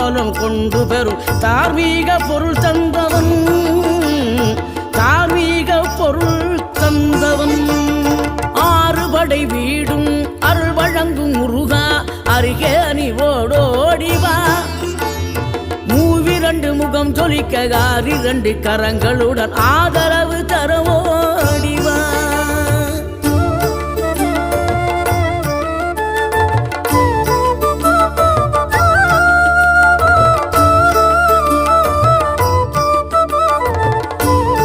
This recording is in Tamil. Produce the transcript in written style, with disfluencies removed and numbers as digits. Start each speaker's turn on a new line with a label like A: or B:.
A: காலம் கொண்டு பெறும் தார்மீக பொருள் தந்தவன், தார்மீக பொருள் தந்தவன். ஆறுபடை வீடும் அருள் வழங்கும் முருகா அருகே நீ ஓடோடிவா. மூவிரண்டு முகம் ஜொலிக்க 6 கரங்களுடன் ஆதரவு